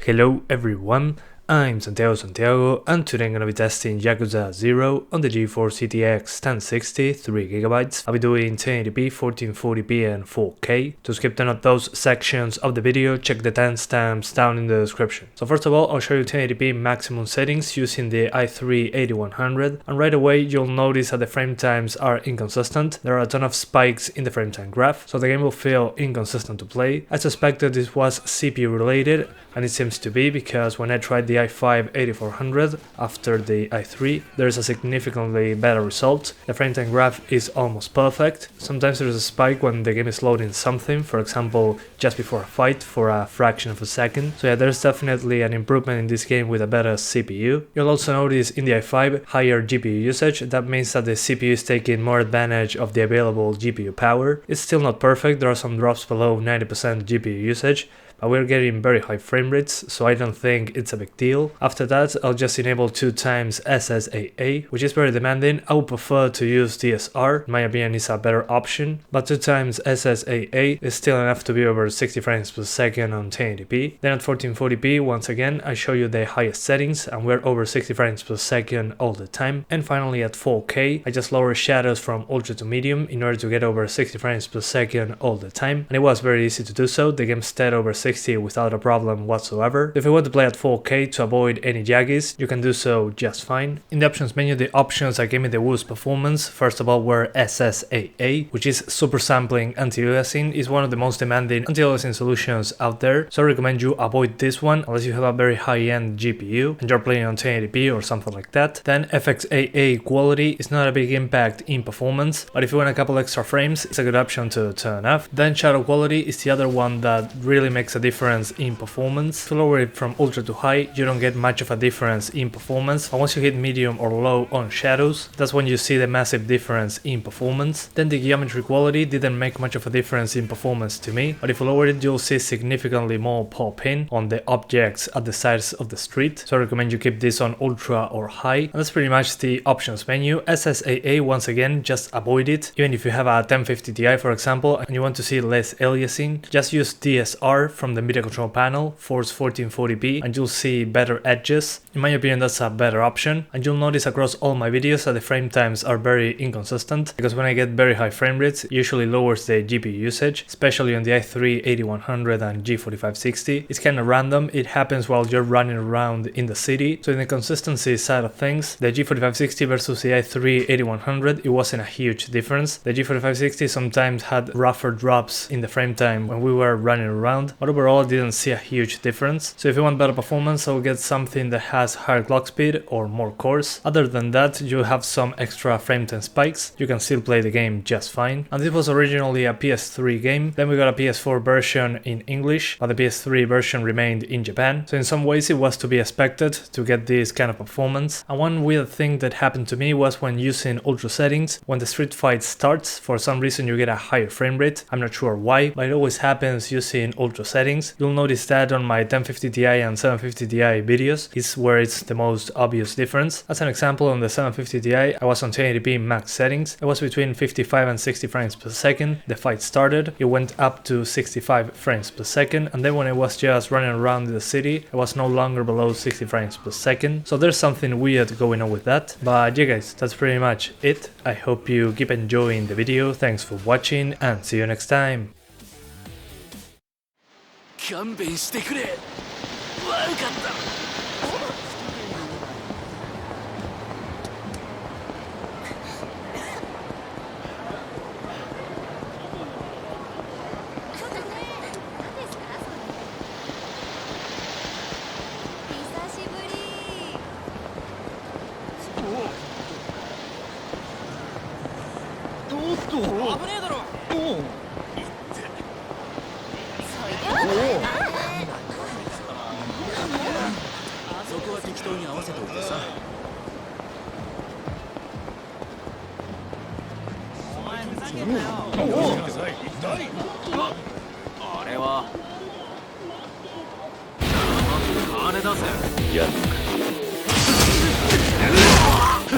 Hello everyone, I'm Santiago, and today I'm gonna be testing Yakuza 0 on the GeForce GTX 1060 3GB. I'll be doing 1080p, 1440p and 4K. To skip none of those sections of the video, check the timestamps down in the description. So first of all, I'll show you 1080p maximum settings using the i3 8100, and right away you'll notice that the frame times are inconsistent. There are a ton of spikes in the frame time graph, so the game will feel inconsistent to play. I suspected this was CPU related, and it seems to be, because when I tried the i5 8400 after the i3, there's a significantly better result. The frame time graph is almost perfect. Sometimes there's a spike when the game is loading something, for example just before a fight for a fraction of a second. So yeah, there's definitely an improvement in this game with a better CPU. You'll also notice in the i5 higher GPU usage. That means that the CPU is taking more advantage of the available GPU power. It's still not perfect, there are some drops below 90% GPU usage, but we're getting very high frame rates, so I don't think it's a big deal. After that, I'll just enable 2x SSAA, which is very demanding. I would prefer to use DSR, in my opinion is a better option, but 2x SSAA is still enough to be over 60 frames per second on 1080p. Then at 1440p, once again, I show you the highest settings, and we're over 60 frames per second all the time. And finally at 4K, I just lower shadows from ultra to medium in order to get over 60 frames per second all the time, and it was very easy to do so. The game stayed over 60 without a problem whatsoever. If you want to play at 4K to avoid any jaggies, you can do so just fine. In the options menu, the options that gave me the worst performance, first of all, were SSAA, which is super sampling anti-aliasing. Is one of the most demanding anti-aliasing solutions out there, so I recommend you avoid this one unless you have a very high-end GPU and you're playing on 1080p or something like that. Then FXAA quality is not a big impact in performance, but if you want a couple extra frames, it's a good option to turn off. Then shadow quality is the other one that really makes a difference in performance. If you lower it from ultra to high, you don't get much of a difference in performance, but once you hit medium or low on shadows, that's when you see the massive difference in performance. Then the geometry quality didn't make much of a difference in performance to me, but if you lower it, you'll see significantly more pop-in on the objects at the sides of the street, so I recommend you keep this on ultra or high. And that's pretty much the options menu. SSAA, once again, just avoid it. Even if you have a 1050 Ti, for example, and you want to see less aliasing, just use DSR from the media control panel, force 1440p, and you'll see better edges. In my opinion, that's a better option. And you'll notice across all my videos that the frame times are very inconsistent, because when I get very high frame rates, it usually lowers the GPU usage, especially on the i3 8100 and G4560. It's kind of random, it happens while you're running around in the city. So in the consistency side of things, the G4560 versus the i3 8100, it wasn't a huge difference. The G4560 sometimes had rougher drops in the frame time when we were running around, but overall I didn't see a huge difference. So if you want better performance, I will get something that has higher clock speed or more cores. Other than that, you have some extra frame time spikes. You can still play the game just fine. And this was originally a PS3 game, then we got a PS4 version in English, but the PS3 version remained in Japan. So in some ways it was to be expected to get this kind of performance. And one weird thing that happened to me was when using ultra settings, when the street fight starts, for some reason you get a higher frame rate. I'm not sure why, but it always happens using ultra settings. You'll notice that on my 1050 Ti and 750 Ti videos is where it's the most obvious difference. As an example, on the 750 Ti, I was on 1080p max settings. It was between 55 and 60 frames per second. The fight started, it went up to 65 frames per second, and then when I was just running around the city, I was no longer below 60 frames per second. So there's something weird going on with that. But yeah guys, that's pretty much it. I hope you keep enjoying the video. Thanks for watching and see you next time. 勘弁してくれ。悪かった。危ねえだろ。そこは適当に合わせておいてさ。お前ふざけんなよ。あれは金出せ。やるのか。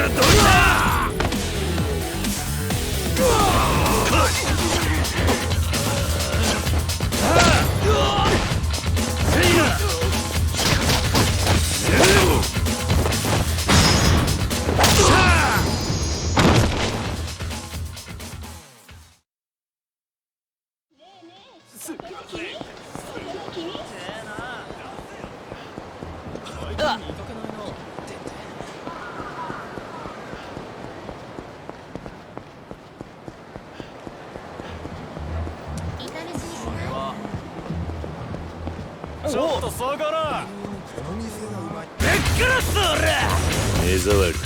どうだ。ちょっと下がら。べっからす俺。目障り。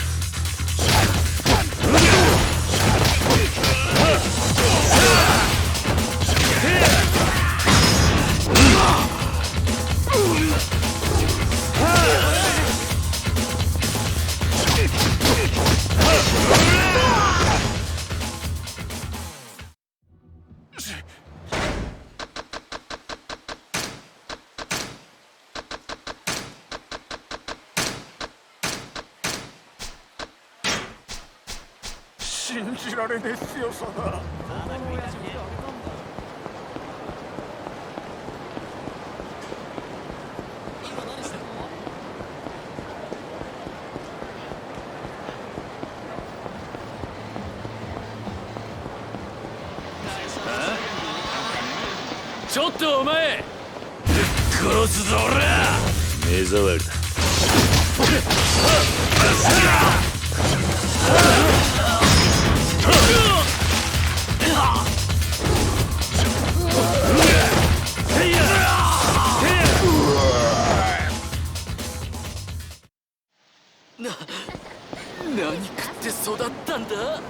信じられねえ強さだ。ちょっとお前、ぶっ殺すぞ俺。目障りだ。何食って育ったんだ。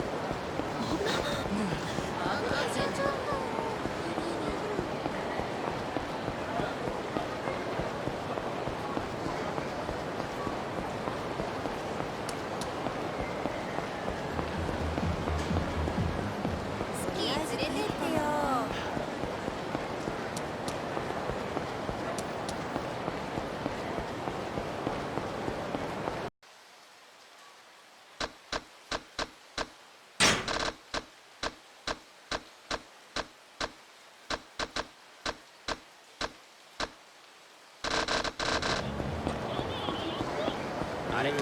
あれ、ヨー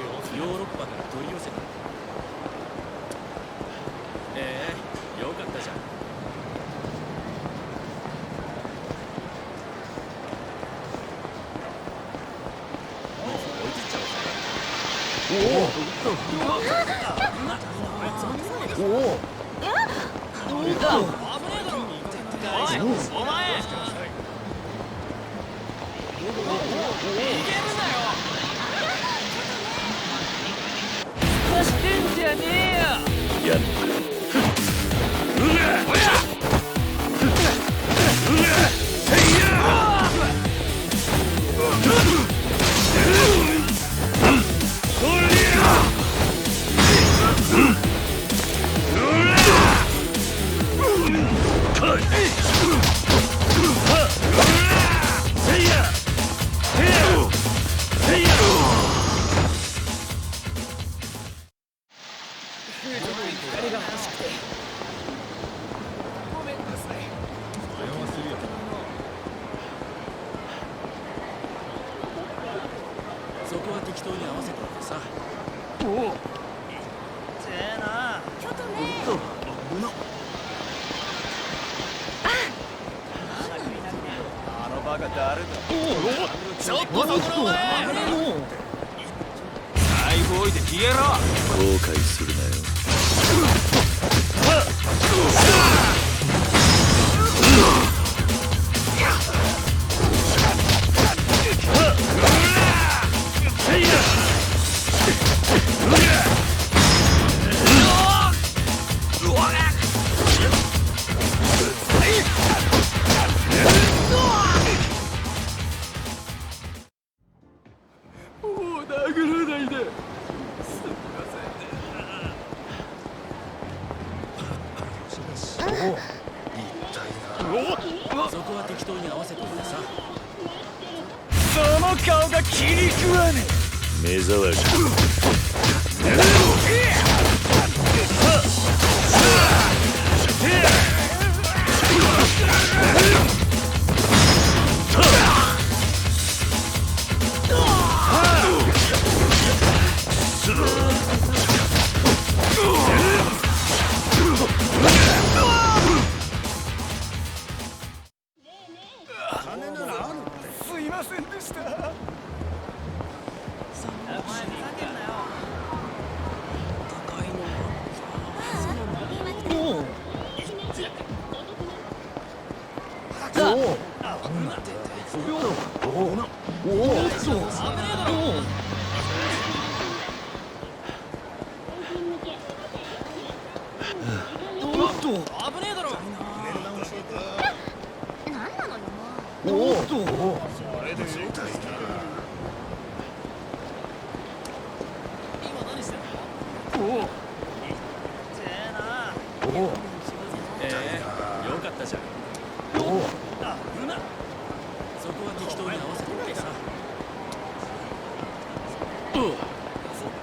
ロッパから取り寄せた。よかったじゃん。置いてっちゃおう。おお。お前。してんじゃねえよ。やっそこは適当に合わせておいてさ。おお。せえな。ちょっとね。あのバカ誰だ。ちょっとそこのお前。財布置いて消えろ。後悔するなよ。そこは適当に合わせておいてさ。その顔が気に食わねえ。目障り。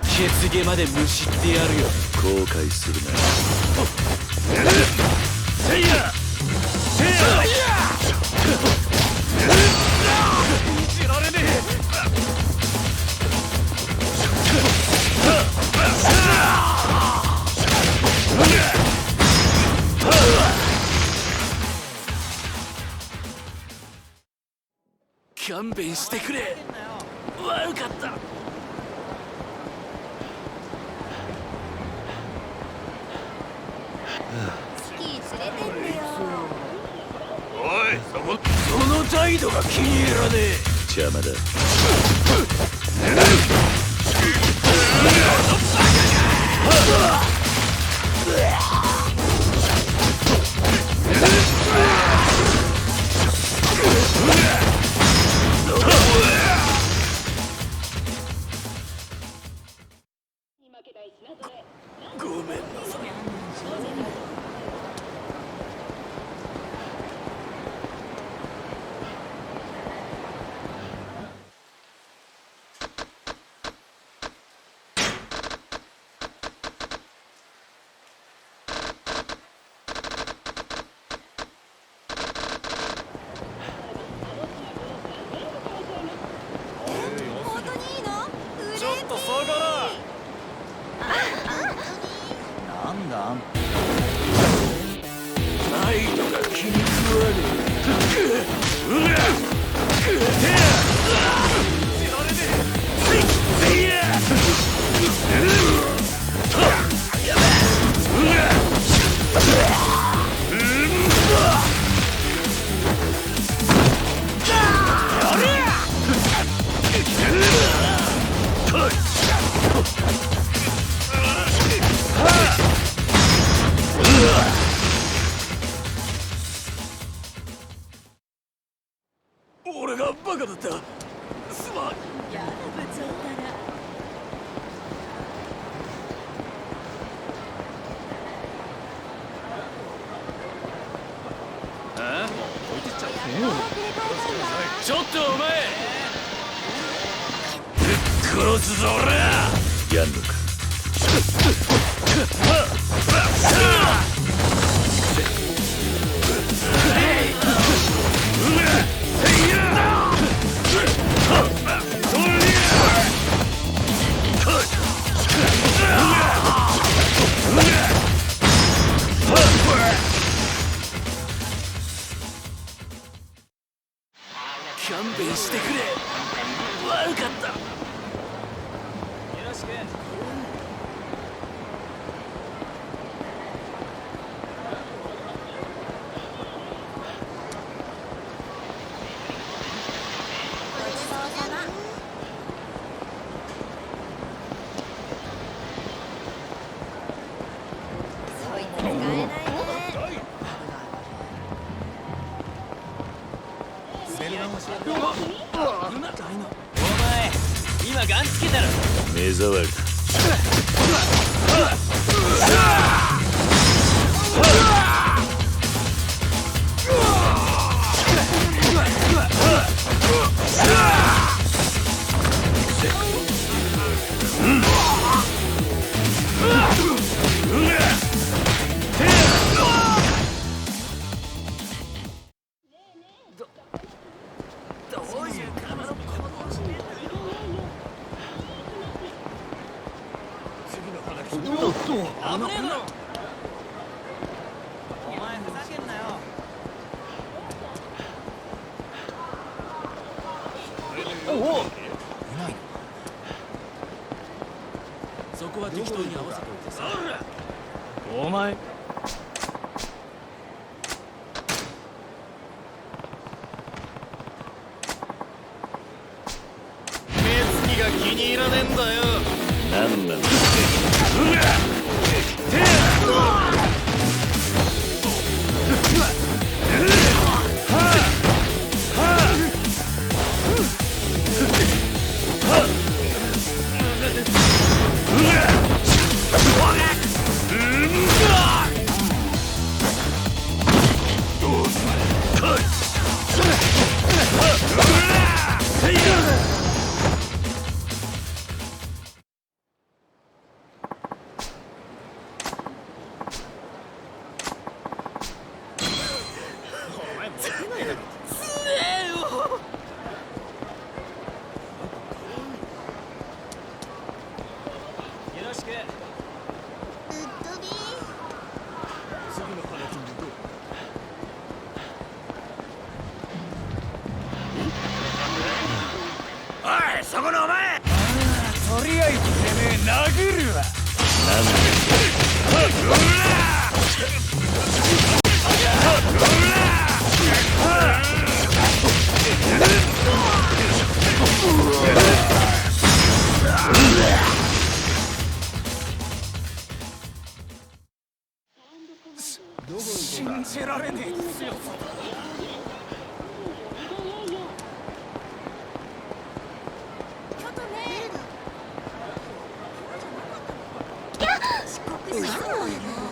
血毛までむしってやるよ。後悔するな。せいやせいや見せられねえ。勘弁してくれ。悪かった。おい、その態度が気に入らねえ。邪魔だ。ごめんなさい。ちょっと下がら。なんだ。態度が気に食わねえ。俺がバカだった。すまん。やだ部長から。あ？置いてっちゃった。ちょっとお前。ぶっ殺すぞ俺は。やんのか。勘弁してくれ。悪かった。よろしく。お前今ガンつけたろ。目障りだ。そこは適当に合わせておいてさ。お前気に入らねえんだよ。なんなんだ。そこのお前、とりあえずてめえ殴るわ。なんで信じられねえ強さだ。遅刻したのよ。